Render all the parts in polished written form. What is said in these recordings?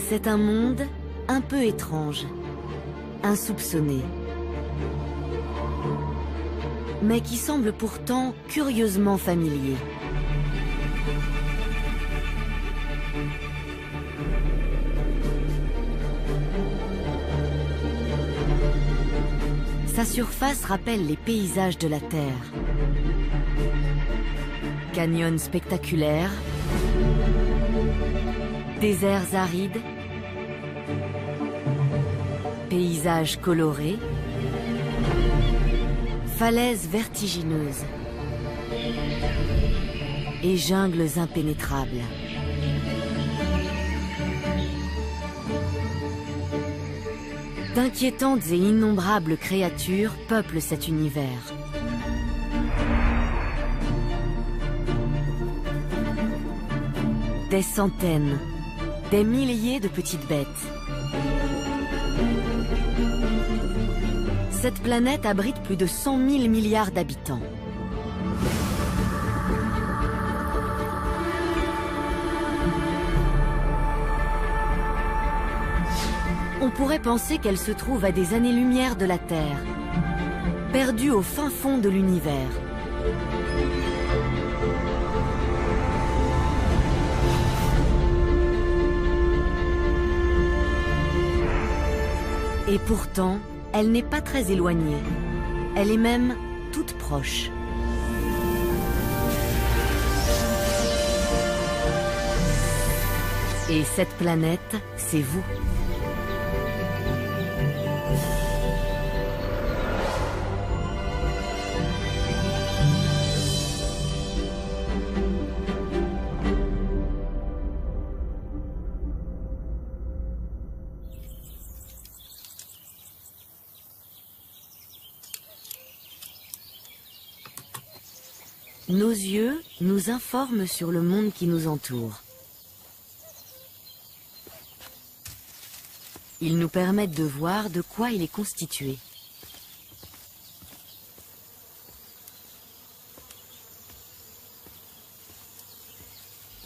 C'est un monde un peu étrange, insoupçonné, mais qui semble pourtant curieusement familier. Sa surface rappelle les paysages de la Terre. Canyons spectaculaires, déserts arides, paysages colorés, falaises vertigineuses et jungles impénétrables. D'inquiétantes et innombrables créatures peuplent cet univers. Des centaines, des milliers de petites bêtes. Cette planète abrite plus de 100 000 milliards d'habitants. On pourrait penser qu'elle se trouve à des années-lumière de la Terre, perdue au fin fond de l'univers. Et pourtant, elle n'est pas très éloignée. Elle est même toute proche. Et cette planète, c'est vous. Nos yeux nous informent sur le monde qui nous entoure. Ils nous permettent de voir de quoi il est constitué.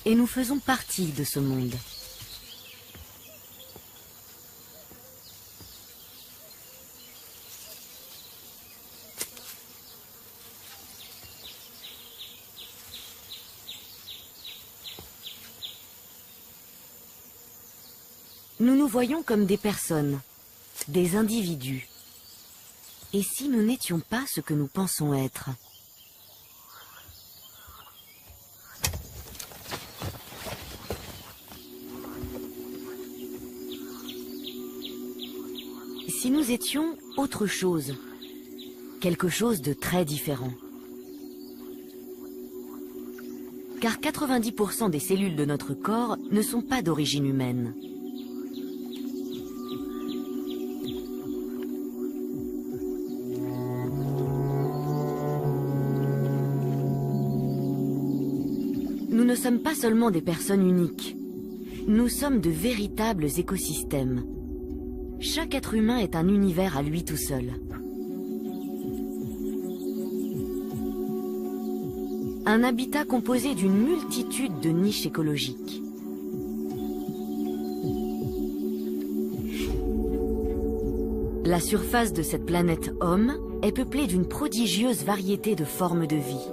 Et nous faisons partie de ce monde. Nous nous voyons comme des personnes, des individus. Et si nous n'étions pas ce que nous pensons être? Si nous étions autre chose, quelque chose de très différent. Car 90% des cellules de notre corps ne sont pas d'origine humaine. Nous ne sommes pas seulement des personnes uniques. Nous sommes de véritables écosystèmes. Chaque être humain est un univers à lui tout seul. Un habitat composé d'une multitude de niches écologiques. La surface de cette planète Homme est peuplée d'une prodigieuse variété de formes de vie.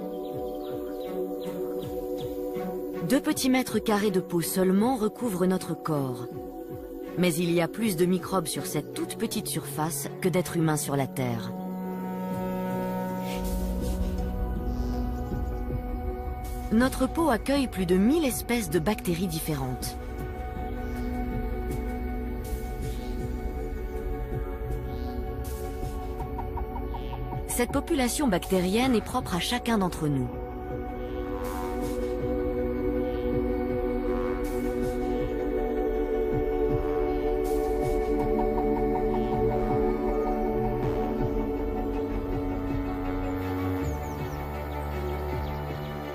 2 petits mètres carrés de peau seulement recouvrent notre corps. Mais il y a plus de microbes sur cette toute petite surface que d'êtres humains sur la Terre. Notre peau accueille plus de 1000 espèces de bactéries différentes. Cette population bactérienne est propre à chacun d'entre nous.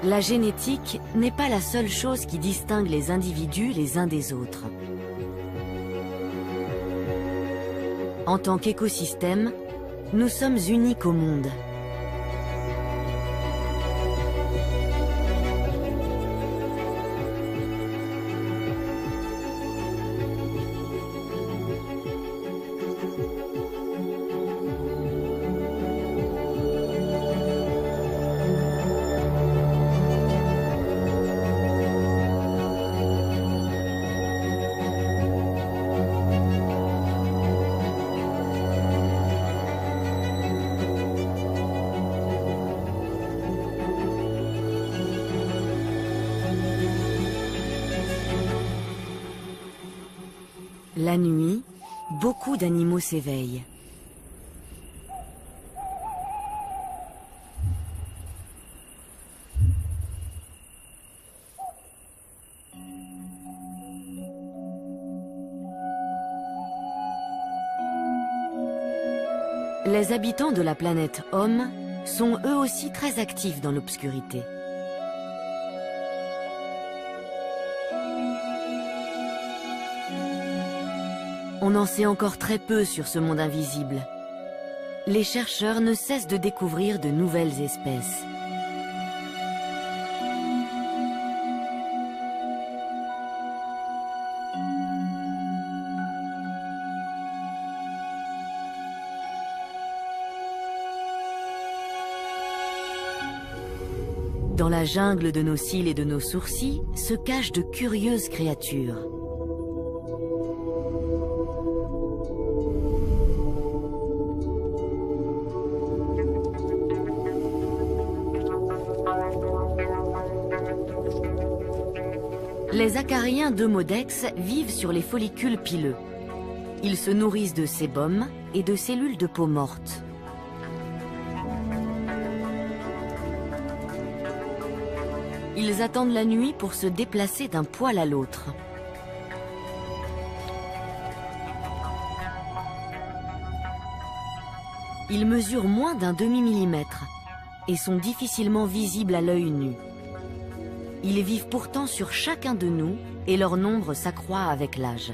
La génétique n'est pas la seule chose qui distingue les individus les uns des autres. En tant qu'écosystème, nous sommes uniques au monde. La nuit, beaucoup d'animaux s'éveillent. Les habitants de la planète Homme sont eux aussi très actifs dans l'obscurité. On en sait encore très peu sur ce monde invisible. Les chercheurs ne cessent de découvrir de nouvelles espèces. Dans la jungle de nos cils et de nos sourcils se cachent de curieuses créatures. Les acariens d'Eumodex vivent sur les follicules pileux. Ils se nourrissent de sébum et de cellules de peau morte. Ils attendent la nuit pour se déplacer d'un poil à l'autre. Ils mesurent moins d'un demi-millimètre et sont difficilement visibles à l'œil nu. Ils vivent pourtant sur chacun de nous et leur nombre s'accroît avec l'âge.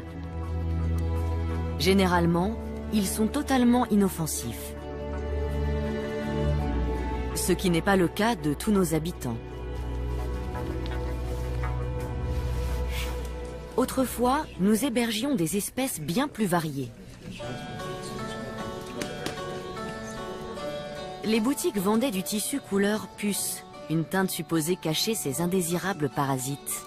Généralement, ils sont totalement inoffensifs. Ce qui n'est pas le cas de tous nos habitants. Autrefois, nous hébergions des espèces bien plus variées. Les boutiques vendaient du tissu couleur puce, une teinte supposée cacher ces indésirables parasites.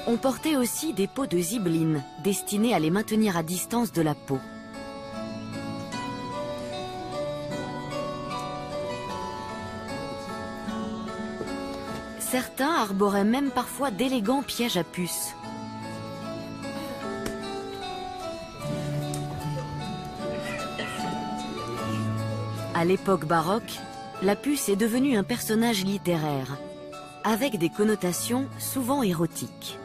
On portait aussi des peaux de zibeline, destinées à les maintenir à distance de la peau. Certains arboraient même parfois d'élégants pièges à puces. À l'époque baroque, la puce est devenue un personnage littéraire, avec des connotations souvent érotiques.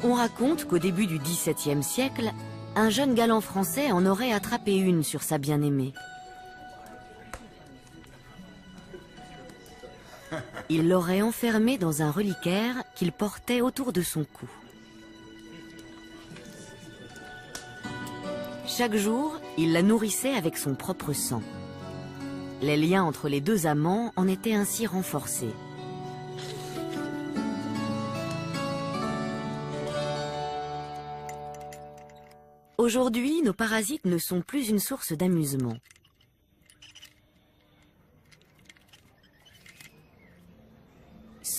On raconte qu'au début du XVIIe siècle, un jeune galant français en aurait attrapé une sur sa bien-aimée. Il l'aurait enfermée dans un reliquaire qu'il portait autour de son cou. Chaque jour, il la nourrissait avec son propre sang. Les liens entre les deux amants en étaient ainsi renforcés. Aujourd'hui, nos parasites ne sont plus une source d'amusement.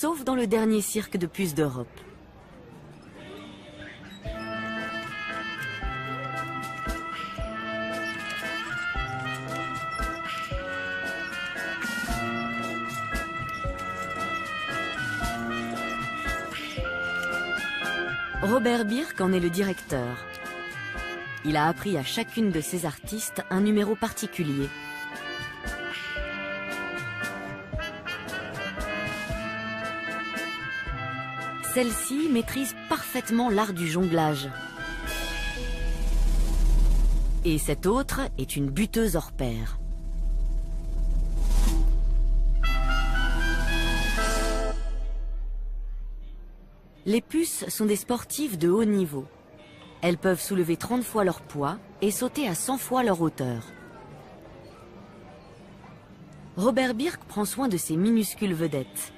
Sauf dans le dernier cirque de puces d'Europe. Robert Birk en est le directeur. Il a appris à chacune de ses artistes un numéro particulier. Celle-ci maîtrise parfaitement l'art du jonglage. Et cette autre est une buteuse hors pair. Les puces sont des sportives de haut niveau. Elles peuvent soulever 30 fois leur poids et sauter à 100 fois leur hauteur. Robert Birk prend soin de ces minuscules vedettes.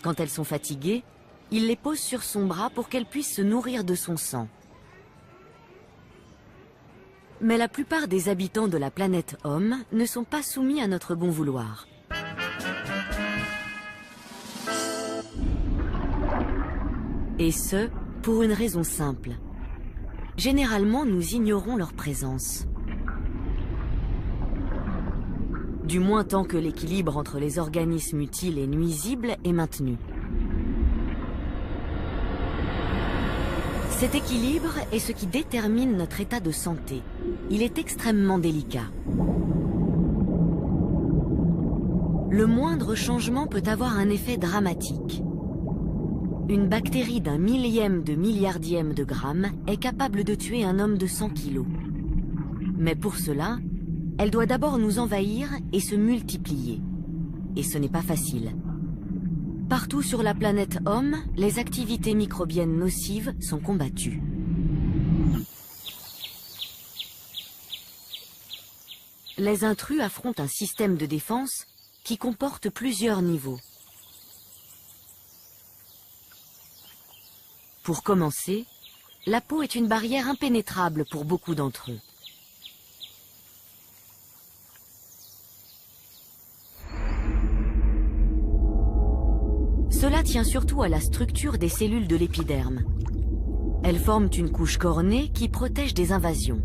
Quand elles sont fatiguées, il les pose sur son bras pour qu'elles puissent se nourrir de son sang. Mais la plupart des habitants de la planète Homme ne sont pas soumis à notre bon vouloir. Et ce, pour une raison simple. Généralement, nous ignorons leur présence. du moins tant que l'équilibre entre les organismes utiles et nuisibles est maintenu. Cet équilibre est ce qui détermine notre état de santé. Il est extrêmement délicat. Le moindre changement peut avoir un effet dramatique. Une bactérie d'un millième de milliardième de gramme est capable de tuer un homme de 100 kilos. Mais pour cela, elle doit d'abord nous envahir et se multiplier. Et ce n'est pas facile. Partout sur la planète Homme, les activités microbiennes nocives sont combattues. Les intrus affrontent un système de défense qui comporte plusieurs niveaux. Pour commencer, la peau est une barrière impénétrable pour beaucoup d'entre eux. Cela tient surtout à la structure des cellules de l'épiderme. Elles forment une couche cornée qui protège des invasions.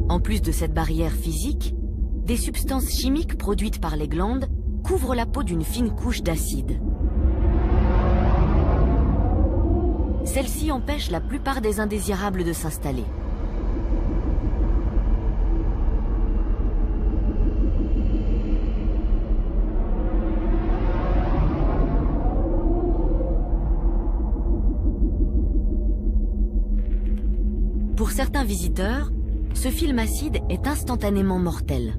En plus de cette barrière physique, des substances chimiques produites par les glandes couvrent la peau d'une fine couche d'acide. Celle-ci empêche la plupart des indésirables de s'installer. Pour certains visiteurs, ce film acide est instantanément mortel.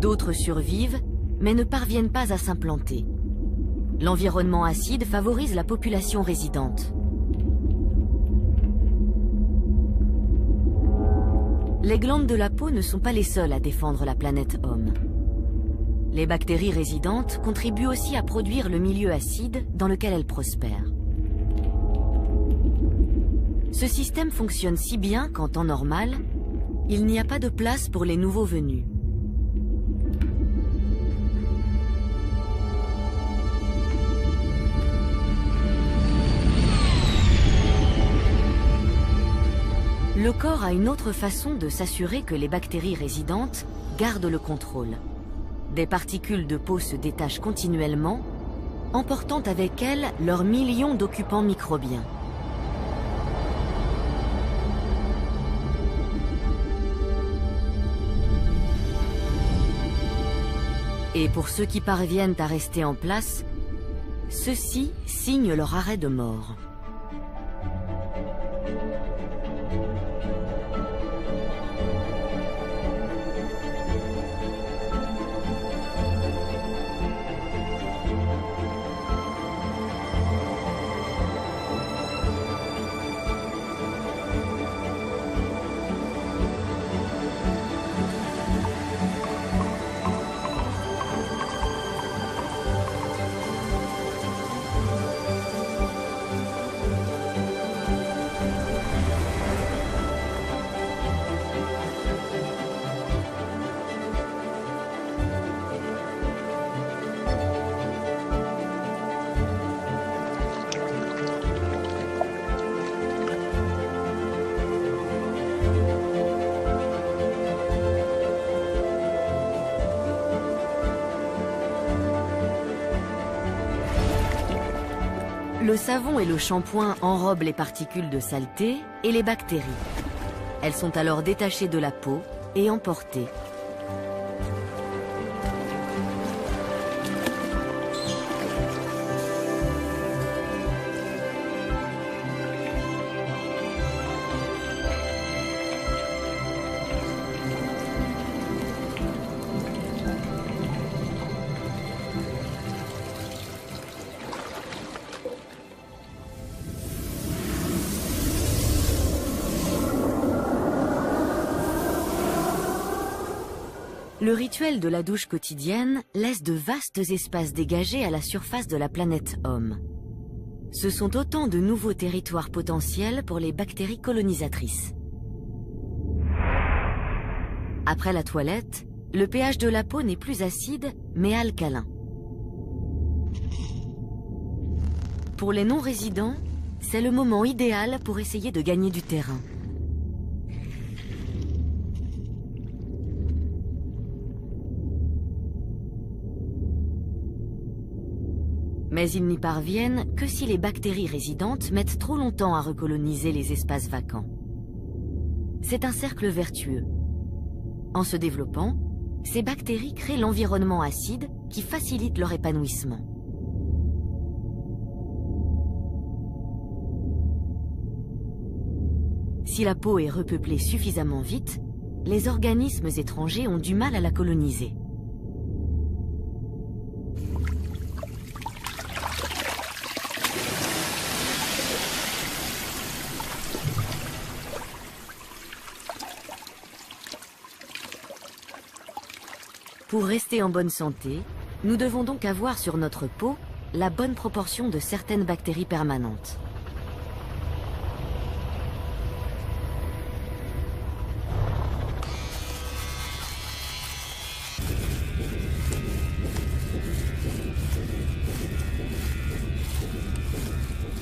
D'autres survivent, mais ne parviennent pas à s'implanter. L'environnement acide favorise la population résidente. Les glandes de la peau ne sont pas les seules à défendre la planète Homme. Les bactéries résidentes contribuent aussi à produire le milieu acide dans lequel elles prospèrent. Ce système fonctionne si bien qu'en temps normal, il n'y a pas de place pour les nouveaux venus. Le corps a une autre façon de s'assurer que les bactéries résidentes gardent le contrôle. Des particules de peau se détachent continuellement, emportant avec elles leurs millions d'occupants microbiens. Et pour ceux qui parviennent à rester en place, ceux-ci signent leur arrêt de mort. Le savon et le shampoing enrobent les particules de saleté et les bactéries. Elles sont alors détachées de la peau et emportées. Le rituel de la douche quotidienne laisse de vastes espaces dégagés à la surface de la planète Homme. Ce sont autant de nouveaux territoires potentiels pour les bactéries colonisatrices. Après la toilette, le pH de la peau n'est plus acide, mais alcalin. Pour les non-résidents, c'est le moment idéal pour essayer de gagner du terrain. Mais ils n'y parviennent que si les bactéries résidentes mettent trop longtemps à recoloniser les espaces vacants. C'est un cercle vertueux. En se développant, ces bactéries créent l'environnement acide qui facilite leur épanouissement. Si la peau est repeuplée suffisamment vite, les organismes étrangers ont du mal à la coloniser. Pour rester en bonne santé, nous devons donc avoir sur notre peau la bonne proportion de certaines bactéries permanentes.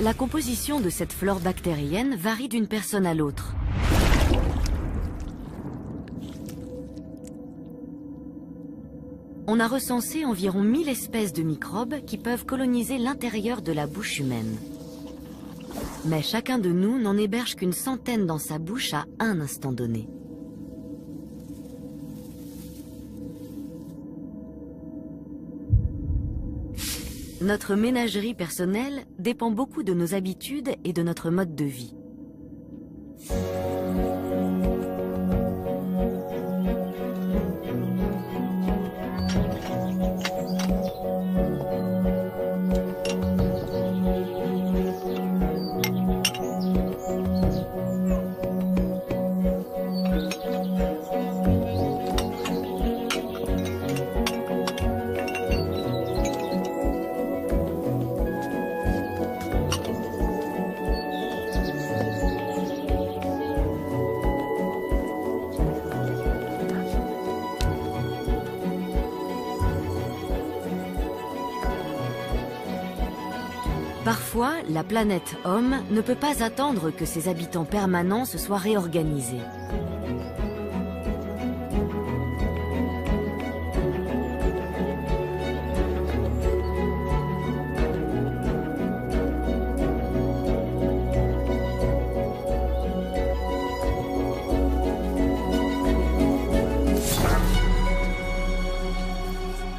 La composition de cette flore bactérienne varie d'une personne à l'autre. On a recensé environ 1000 espèces de microbes qui peuvent coloniser l'intérieur de la bouche humaine. Mais chacun de nous n'en héberge qu'une centaine dans sa bouche à un instant donné. Notre ménagerie personnelle dépend beaucoup de nos habitudes et de notre mode de vie. Parfois, la planète Homme ne peut pas attendre que ses habitants permanents se soient réorganisés.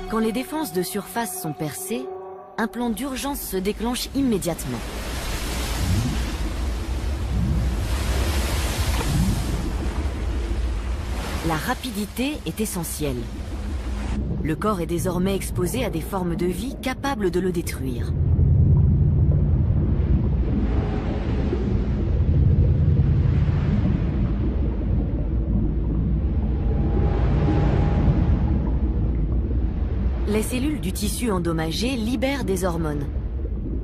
Quand les défenses de surface sont percées, un plan d'urgence se déclenche immédiatement. La rapidité est essentielle. Le corps est désormais exposé à des formes de vie capables de le détruire. Les cellules du tissu endommagé libèrent des hormones.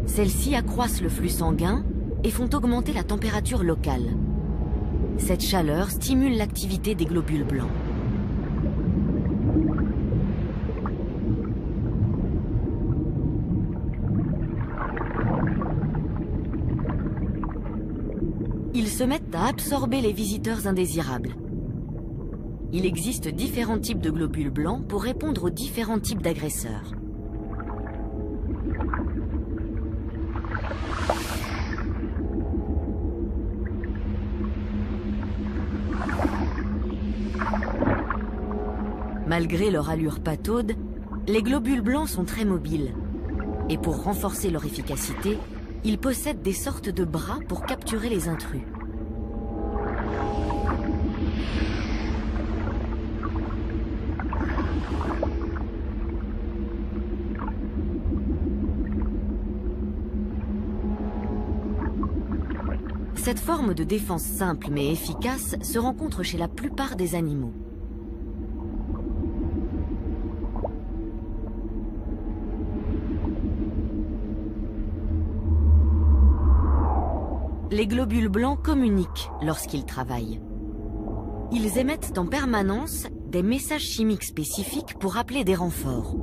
Celles-ci accroissent le flux sanguin et font augmenter la température locale. Cette chaleur stimule l'activité des globules blancs. Ils se mettent à absorber les visiteurs indésirables. Il existe différents types de globules blancs pour répondre aux différents types d'agresseurs. Malgré leur allure pataude, les globules blancs sont très mobiles. Et pour renforcer leur efficacité, ils possèdent des sortes de bras pour capturer les intrus. Cette forme de défense simple mais efficace se rencontre chez la plupart des animaux. Les globules blancs communiquent lorsqu'ils travaillent. Ils émettent en permanence des messages chimiques spécifiques pour appeler des renforts.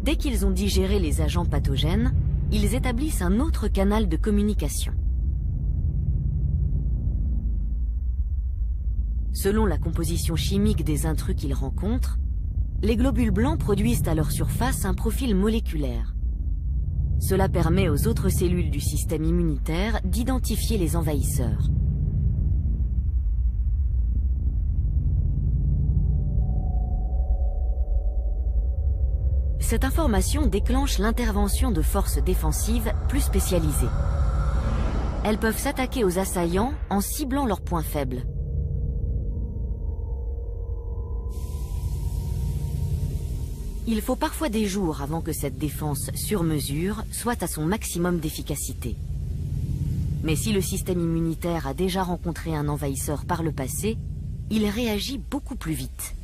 Dès qu'ils ont digéré les agents pathogènes, ils établissent un autre canal de communication. Selon la composition chimique des intrus qu'ils rencontrent, les globules blancs produisent à leur surface un profil moléculaire. Cela permet aux autres cellules du système immunitaire d'identifier les envahisseurs. Cette information déclenche l'intervention de forces défensives plus spécialisées. Elles peuvent s'attaquer aux assaillants en ciblant leurs points faibles. Il faut parfois des jours avant que cette défense sur mesure soit à son maximum d'efficacité. Mais si le système immunitaire a déjà rencontré un envahisseur par le passé, il réagit beaucoup plus vite.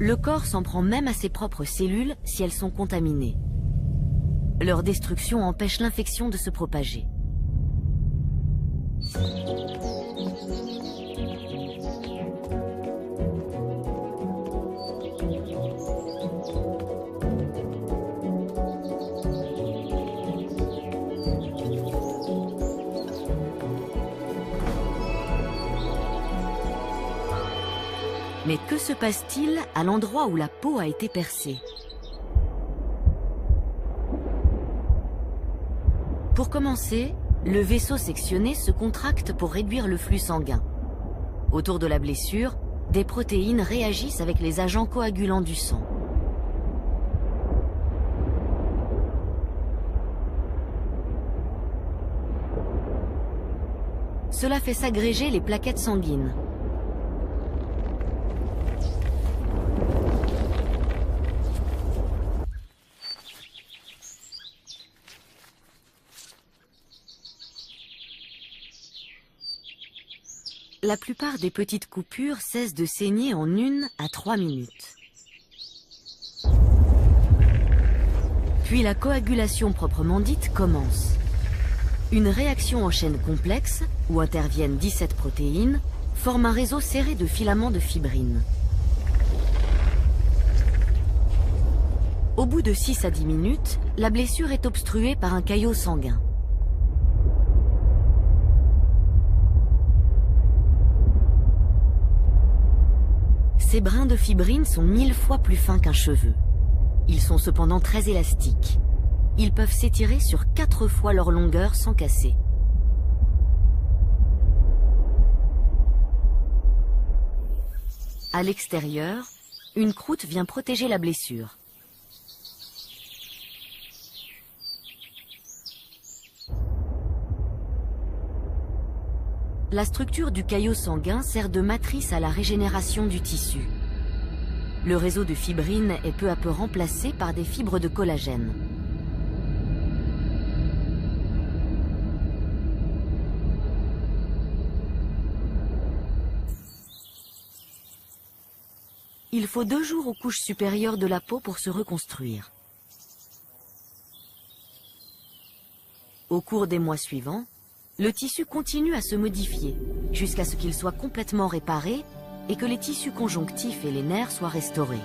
Le corps s'en prend même à ses propres cellules si elles sont contaminées. Leur destruction empêche l'infection de se propager. Mais que se passe-t-il à l'endroit où la peau a été percée? Pour commencer, le vaisseau sectionné se contracte pour réduire le flux sanguin. Autour de la blessure, des protéines réagissent avec les agents coagulants du sang. Cela fait s'agréger les plaquettes sanguines. La plupart des petites coupures cessent de saigner en 1 à 3 minutes. Puis la coagulation proprement dite commence. Une réaction en chaîne complexe, où interviennent 17 protéines, forme un réseau serré de filaments de fibrine. Au bout de 6 à 10 minutes, la blessure est obstruée par un caillot sanguin. Ces brins de fibrine sont 1000 fois plus fins qu'un cheveu. Ils sont cependant très élastiques. Ils peuvent s'étirer sur 4 fois leur longueur sans casser. À l'extérieur, une croûte vient protéger la blessure. La structure du caillot sanguin sert de matrice à la régénération du tissu. Le réseau de fibrine est peu à peu remplacé par des fibres de collagène. Il faut 2 jours aux couches supérieures de la peau pour se reconstruire. Au cours des mois suivants, le tissu continue à se modifier, jusqu'à ce qu'il soit complètement réparé et que les tissus conjonctifs et les nerfs soient restaurés.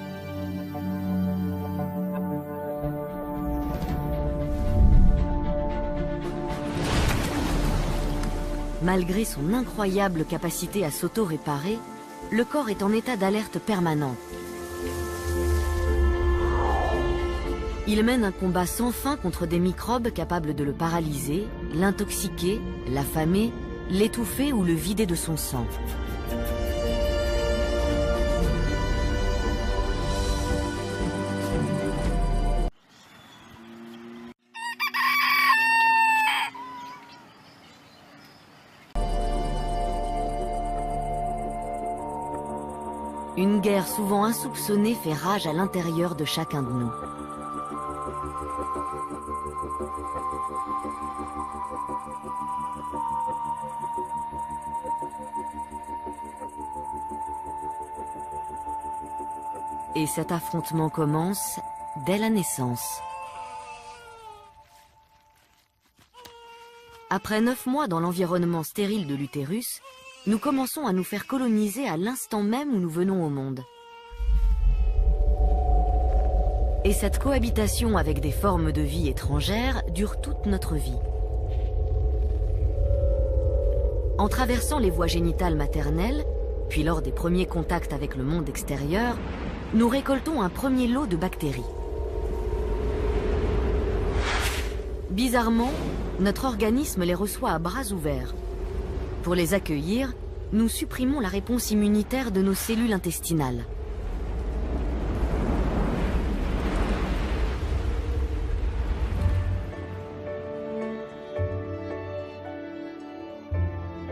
Malgré son incroyable capacité à s'auto-réparer, le corps est en état d'alerte permanent. Il mène un combat sans fin contre des microbes capables de le paralyser, l'intoxiquer, l'affamer, l'étouffer ou le vider de son sang. Une guerre souvent insoupçonnée fait rage à l'intérieur de chacun de nous. Et cet affrontement commence dès la naissance. Après 9 mois dans l'environnement stérile de l'utérus, nous commençons à nous faire coloniser à l'instant même où nous venons au monde. Et cette cohabitation avec des formes de vie étrangères dure toute notre vie. En traversant les voies génitales maternelles, puis lors des premiers contacts avec le monde extérieur, nous récoltons un premier lot de bactéries. Bizarrement, notre organisme les reçoit à bras ouverts. Pour les accueillir, nous supprimons la réponse immunitaire de nos cellules intestinales.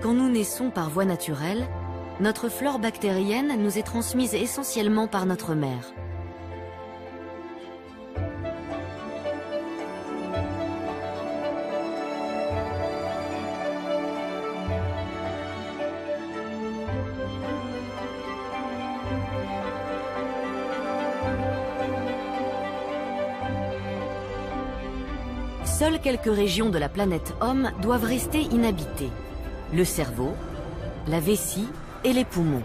Quand nous naissons par voie naturelle, notre flore bactérienne nous est transmise essentiellement par notre mère. Seules quelques régions de la planète Homme doivent rester inhabitées. Le cerveau, la vessie et les poumons.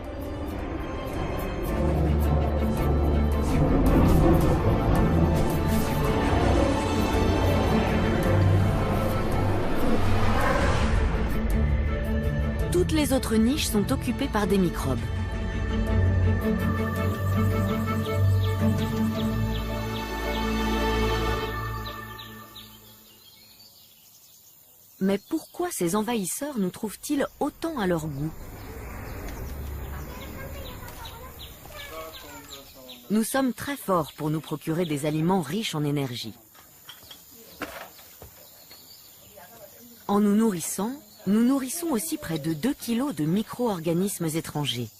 Toutes les autres niches sont occupées par des microbes. Mais pourquoi ces envahisseurs nous trouvent-ils autant à leur goût? Nous sommes très forts pour nous procurer des aliments riches en énergie. En nous nourrissant, nous nourrissons aussi près de 2 kilos de micro-organismes étrangers.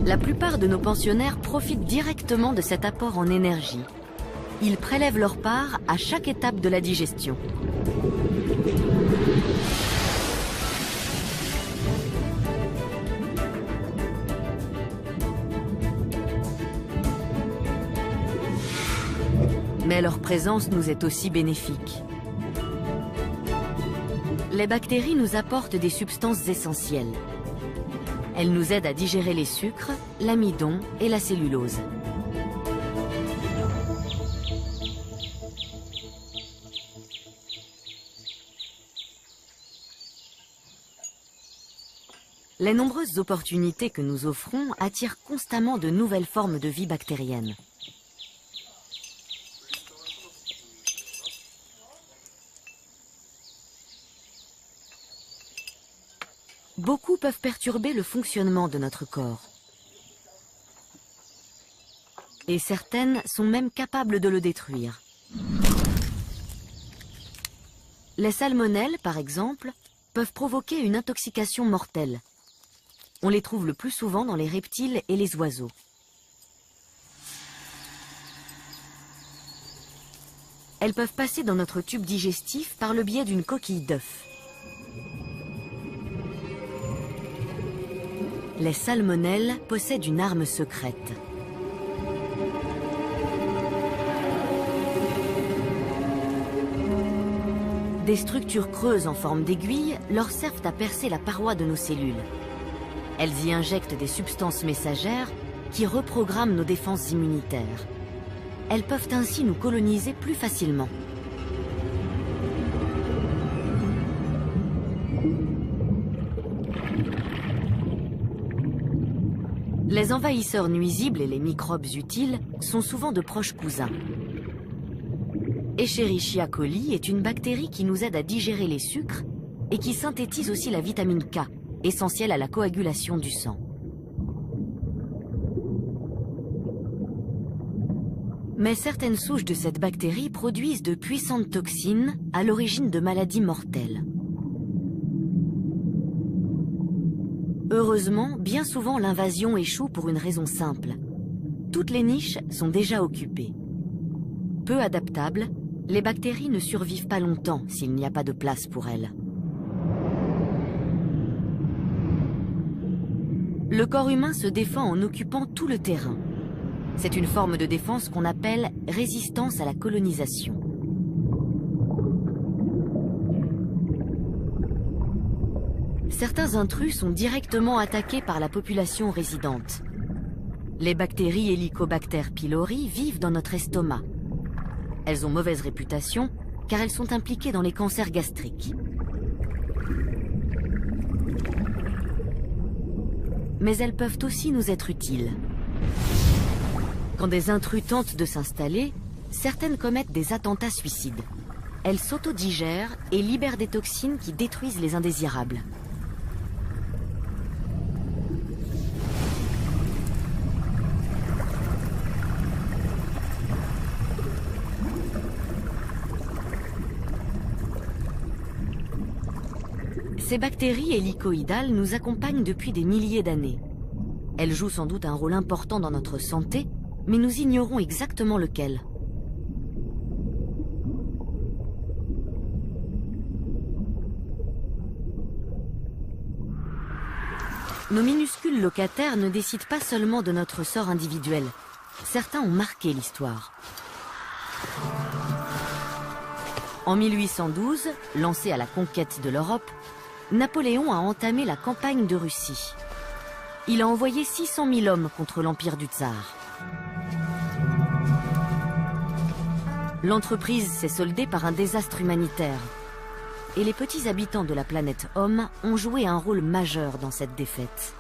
La plupart de nos pensionnaires profitent directement de cet apport en énergie. Ils prélèvent leur part à chaque étape de la digestion. Mais leur présence nous est aussi bénéfique. Les bactéries nous apportent des substances essentielles. Elles nous aident à digérer les sucres, l'amidon et la cellulose. Les nombreuses opportunités que nous offrons attirent constamment de nouvelles formes de vie bactérienne. Beaucoup peuvent perturber le fonctionnement de notre corps. Et certaines sont même capables de le détruire. Les salmonelles, par exemple, peuvent provoquer une intoxication mortelle. On les trouve le plus souvent dans les reptiles et les oiseaux. Elles peuvent passer dans notre tube digestif par le biais d'une coquille d'œuf. Les salmonelles possèdent une arme secrète. Des structures creuses en forme d'aiguille leur servent à percer la paroi de nos cellules. Elles y injectent des substances messagères qui reprogramment nos défenses immunitaires. Elles peuvent ainsi nous coloniser plus facilement. Les envahisseurs nuisibles et les microbes utiles sont souvent de proches cousins. Escherichia coli est une bactérie qui nous aide à digérer les sucres et qui synthétise aussi la vitamine K, essentielle à la coagulation du sang. Mais certaines souches de cette bactérie produisent de puissantes toxines à l'origine de maladies mortelles. Heureusement, bien souvent l'invasion échoue pour une raison simple. Toutes les niches sont déjà occupées. Peu adaptables, les bactéries ne survivent pas longtemps s'il n'y a pas de place pour elles. Le corps humain se défend en occupant tout le terrain. C'est une forme de défense qu'on appelle résistance à la colonisation. Certains intrus sont directement attaqués par la population résidente. Les bactéries Helicobacter pylori vivent dans notre estomac. Elles ont mauvaise réputation car elles sont impliquées dans les cancers gastriques. Mais elles peuvent aussi nous être utiles. Quand des intrus tentent de s'installer, certaines commettent des attentats suicides. Elles s'autodigèrent et libèrent des toxines qui détruisent les indésirables. Ces bactéries hélicoïdales nous accompagnent depuis des milliers d'années. Elles jouent sans doute un rôle important dans notre santé, mais nous ignorons exactement lequel. Nos minuscules locataires ne décident pas seulement de notre sort individuel. Certains ont marqué l'histoire. En 1812, lancé à la conquête de l'Europe, Napoléon a entamé la campagne de Russie. Il a envoyé 600 000 hommes contre l'empire du Tsar. L'entreprise s'est soldée par un désastre humanitaire. Et les petits habitants de la planète Homme ont joué un rôle majeur dans cette défaite.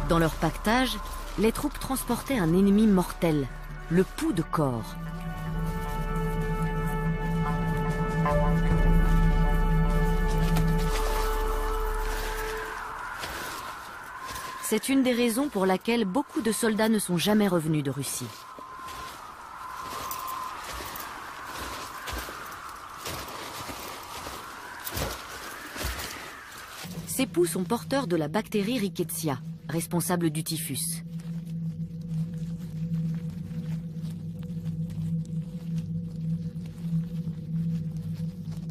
Dans leur pactage, les troupes transportaient un ennemi mortel, le pou de corps. C'est une des raisons pour laquelle beaucoup de soldats ne sont jamais revenus de Russie. Ces poux sont porteurs de la bactérie Rickettsia, responsable du typhus.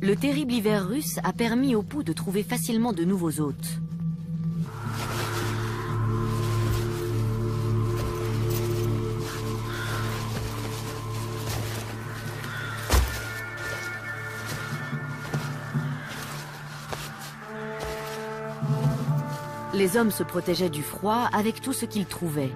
Le terrible hiver russe a permis aux poux de trouver facilement de nouveaux hôtes. Les hommes se protégeaient du froid avec tout ce qu'ils trouvaient.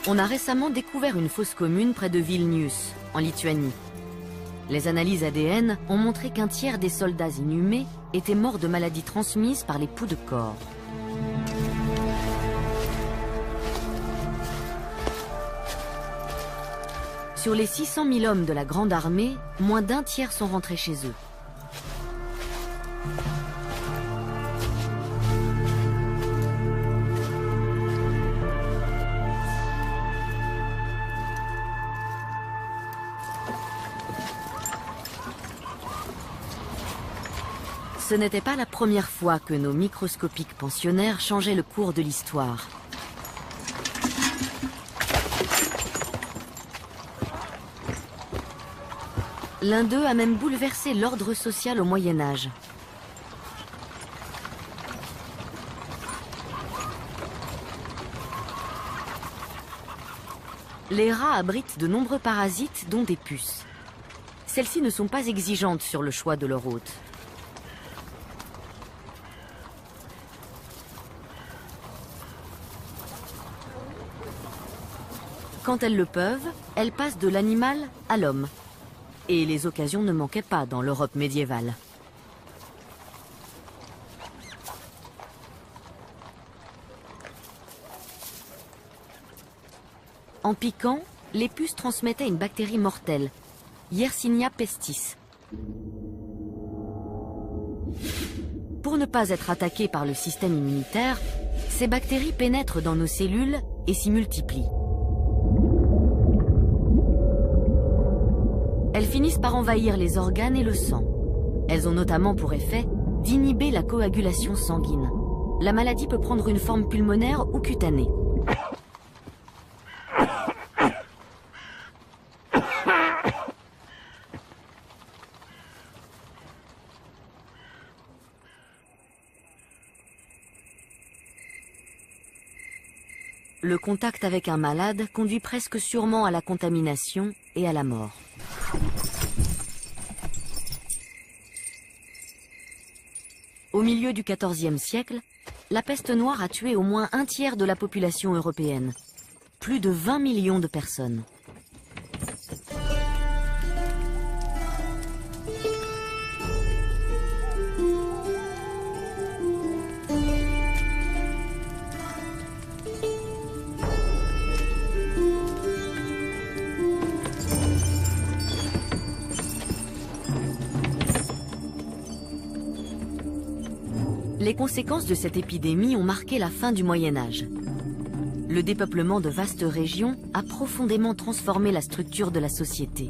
On a récemment découvert une fosse commune près de Vilnius, en Lituanie. Les analyses ADN ont montré qu'un tiers des soldats inhumés étaient morts de maladies transmises par les poux de corps. Sur les 600 000 hommes de la Grande Armée, moins d'un tiers sont rentrés chez eux. Ce n'était pas la première fois que nos microscopiques pensionnaires changeaient le cours de l'histoire. L'un d'eux a même bouleversé l'ordre social au Moyen Âge. Les rats abritent de nombreux parasites, dont des puces. Celles-ci ne sont pas exigeantes sur le choix de leur hôte. Quand elles le peuvent, elles passent de l'animal à l'homme. Et les occasions ne manquaient pas dans l'Europe médiévale. En piquant, les puces transmettaient une bactérie mortelle, Yersinia pestis. Pour ne pas être attaquées par le système immunitaire, ces bactéries pénètrent dans nos cellules et s'y multiplient. Elles finissent par envahir les organes et le sang. Elles ont notamment pour effet d'inhiber la coagulation sanguine. La maladie peut prendre une forme pulmonaire ou cutanée. Le contact avec un malade conduit presque sûrement à la contamination et à la mort. Au milieu du XIVe siècle, la peste noire a tué au moins un tiers de la population européenne. Plus de 20 millions de personnes. Les conséquences de cette épidémie ont marqué la fin du Moyen Âge. Le dépeuplement de vastes régions a profondément transformé la structure de la société.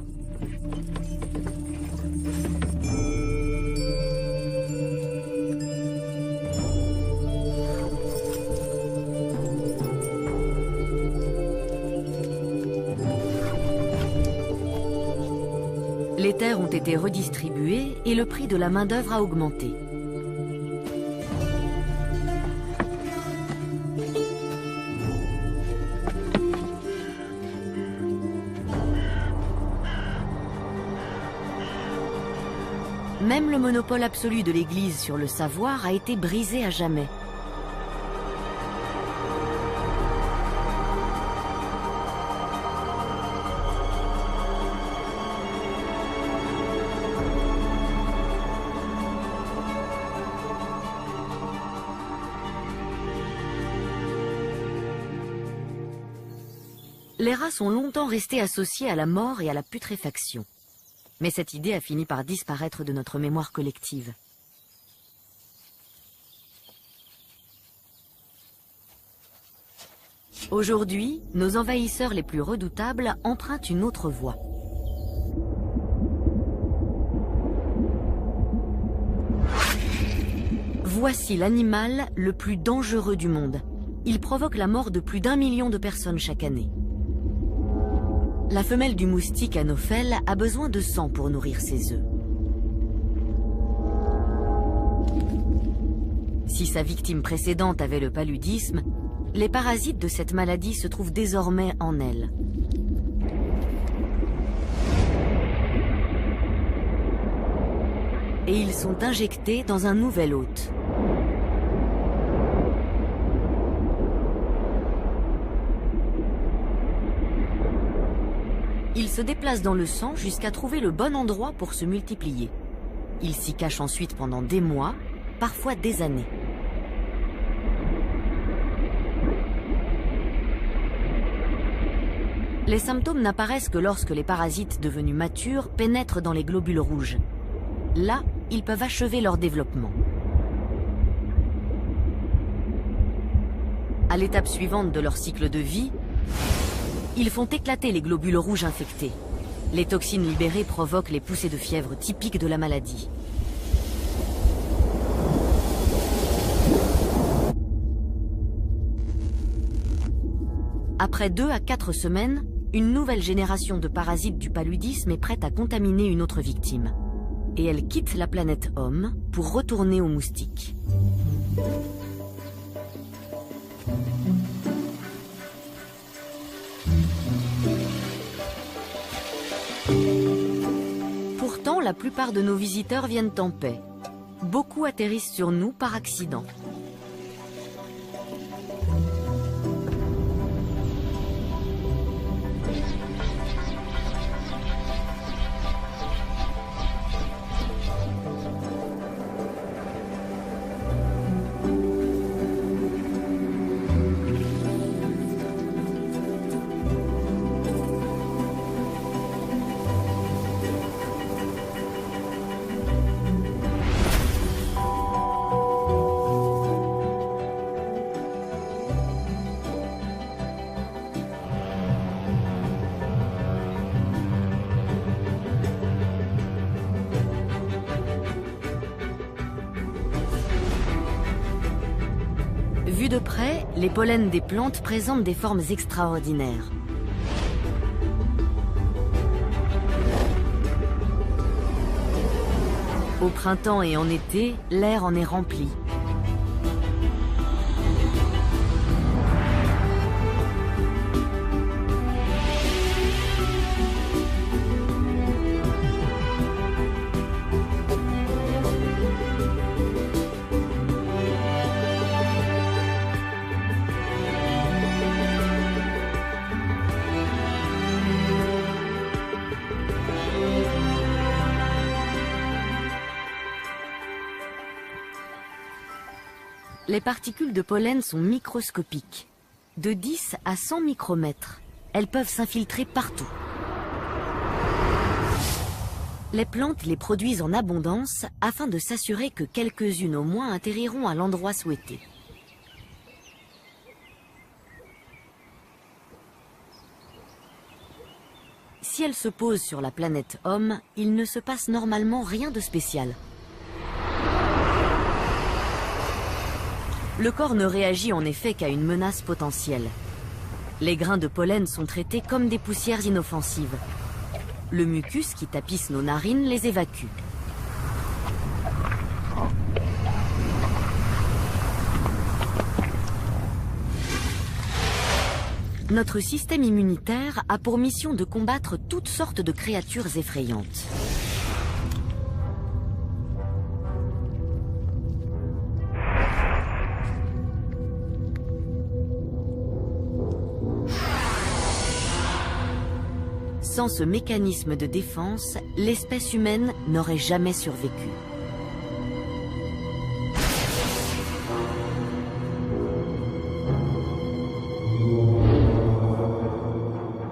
Les terres ont été redistribuées et le prix de la main-d'œuvre a augmenté. Même le monopole absolu de l'Église sur le savoir a été brisé à jamais. Les rats sont longtemps restés associés à la mort et à la putréfaction. Mais cette idée a fini par disparaître de notre mémoire collective. Aujourd'hui, nos envahisseurs les plus redoutables empruntent une autre voie. Voici l'animal le plus dangereux du monde. Il provoque la mort de plus d'1 million de personnes chaque année. La femelle du moustique anophèle a besoin de sang pour nourrir ses œufs. Si sa victime précédente avait le paludisme, les parasites de cette maladie se trouvent désormais en elle. Et ils sont injectés dans un nouvel hôte. Ils se déplacent dans le sang jusqu'à trouver le bon endroit pour se multiplier. Ils s'y cachent ensuite pendant des mois, parfois des années. Les symptômes n'apparaissent que lorsque les parasites devenus matures pénètrent dans les globules rouges. Là, ils peuvent achever leur développement. À l'étape suivante de leur cycle de vie, ils font éclater les globules rouges infectés. Les toxines libérées provoquent les poussées de fièvre typiques de la maladie. Après 2 à 4 semaines, une nouvelle génération de parasites du paludisme est prête à contaminer une autre victime. Et elle quitte la planète Homme pour retourner aux moustiques. Pourtant, la plupart de nos visiteurs viennent en paix. Beaucoup atterrissent sur nous par accident. Vus de près, les pollens des plantes présentent des formes extraordinaires. Au printemps et en été, l'air en est rempli. Les particules de pollen sont microscopiques, de 10 à 100 micromètres. Elles peuvent s'infiltrer partout. Les plantes les produisent en abondance afin de s'assurer que quelques-unes au moins atterriront à l'endroit souhaité. Si elles se posent sur la planète Homme, il ne se passe normalement rien de spécial. Le corps ne réagit en effet qu'à une menace potentielle. Les grains de pollen sont traités comme des poussières inoffensives. Le mucus qui tapisse nos narines les évacue. Notre système immunitaire a pour mission de combattre toutes sortes de créatures effrayantes. Sans ce mécanisme de défense, l'espèce humaine n'aurait jamais survécu.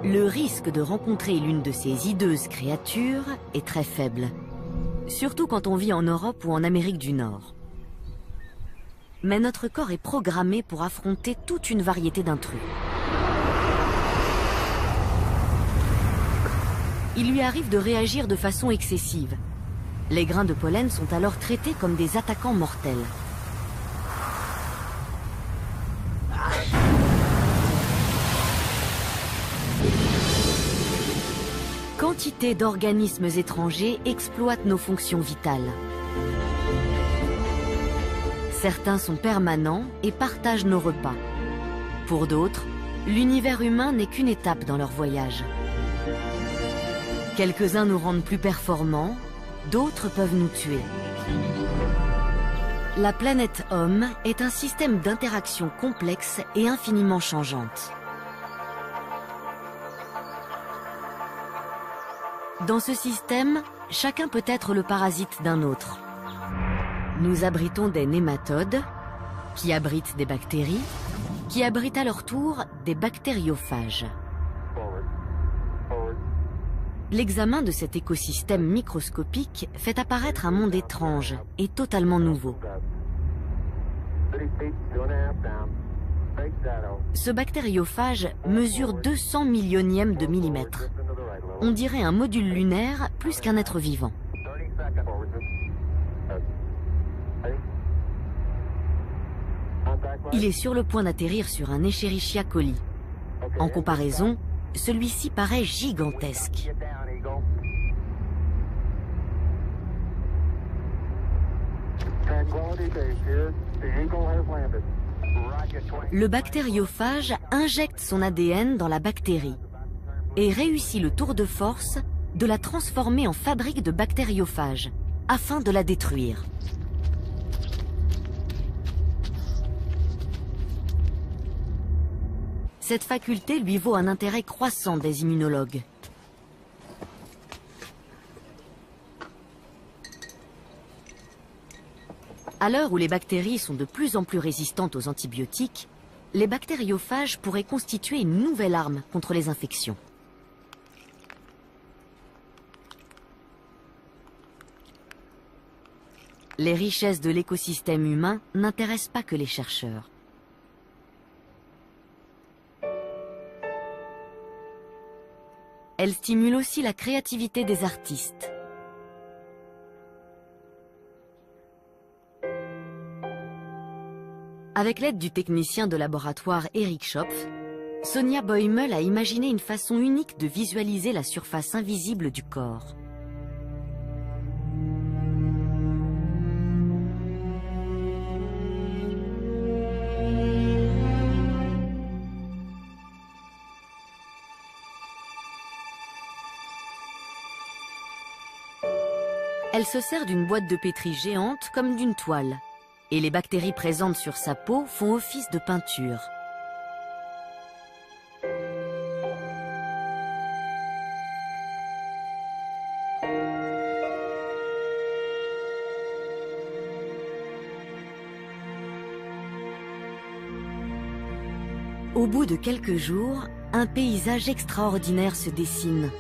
Le risque de rencontrer l'une de ces hideuses créatures est très faible, surtout quand on vit en Europe ou en Amérique du Nord. Mais notre corps est programmé pour affronter toute une variété d'intrus. Il lui arrive de réagir de façon excessive. Les grains de pollen sont alors traités comme des attaquants mortels. Quantité d'organismes étrangers exploitent nos fonctions vitales. Certains sont permanents et partagent nos repas. Pour d'autres, l'univers humain n'est qu'une étape dans leur voyage. Quelques-uns nous rendent plus performants, d'autres peuvent nous tuer. La planète Homme est un système d'interaction complexe et infiniment changeante. Dans ce système, chacun peut être le parasite d'un autre. Nous abritons des nématodes, qui abritent des bactéries, qui abritent à leur tour des bactériophages. L'examen de cet écosystème microscopique fait apparaître un monde étrange et totalement nouveau. Ce bactériophage mesure 200 millionièmes de millimètre. On dirait un module lunaire plus qu'un être vivant. Il est sur le point d'atterrir sur un Escherichia coli. En comparaison, celui-ci paraît gigantesque. Le bactériophage injecte son ADN dans la bactérie et réussit le tour de force de la transformer en fabrique de bactériophages, afin de la détruire. Cette faculté lui vaut un intérêt croissant des immunologues. À l'heure où les bactéries sont de plus en plus résistantes aux antibiotiques, les bactériophages pourraient constituer une nouvelle arme contre les infections. Les richesses de l'écosystème humain n'intéressent pas que les chercheurs. Elles stimulent aussi la créativité des artistes. Avec l'aide du technicien de laboratoire Eric Schopf, Sonia Boimel a imaginé une façon unique de visualiser la surface invisible du corps. Elle se sert d'une boîte de pétri géante comme d'une toile, et les bactéries présentes sur sa peau font office de peinture. Au bout de quelques jours, un paysage extraordinaire se dessine.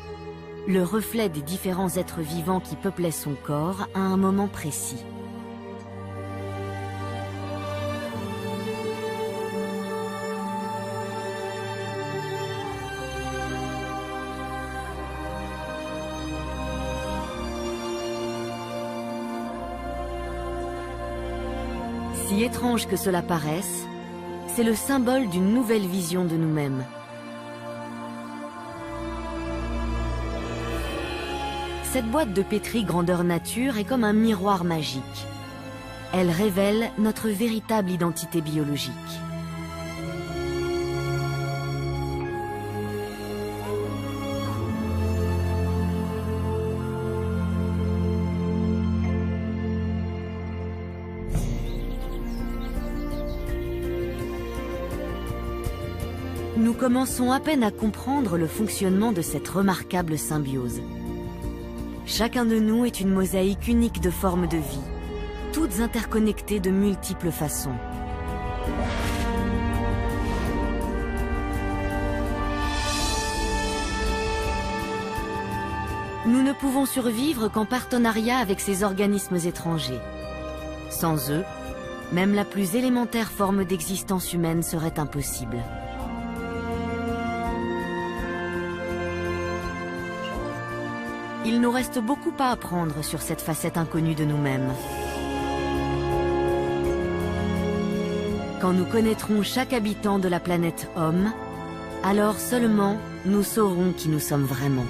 Le reflet des différents êtres vivants qui peuplaient son corps à un moment précis. Si étrange que cela paraisse, c'est le symbole d'une nouvelle vision de nous-mêmes. Cette boîte de pétri grandeur nature est comme un miroir magique. Elle révèle notre véritable identité biologique. Nous commençons à peine à comprendre le fonctionnement de cette remarquable symbiose. Chacun de nous est une mosaïque unique de formes de vie, toutes interconnectées de multiples façons. Nous ne pouvons survivre qu'en partenariat avec ces organismes étrangers. Sans eux, même la plus élémentaire forme d'existence humaine serait impossible. Il nous reste beaucoup à apprendre sur cette facette inconnue de nous-mêmes. Quand nous connaîtrons chaque habitant de la planète Homme, alors seulement nous saurons qui nous sommes vraiment.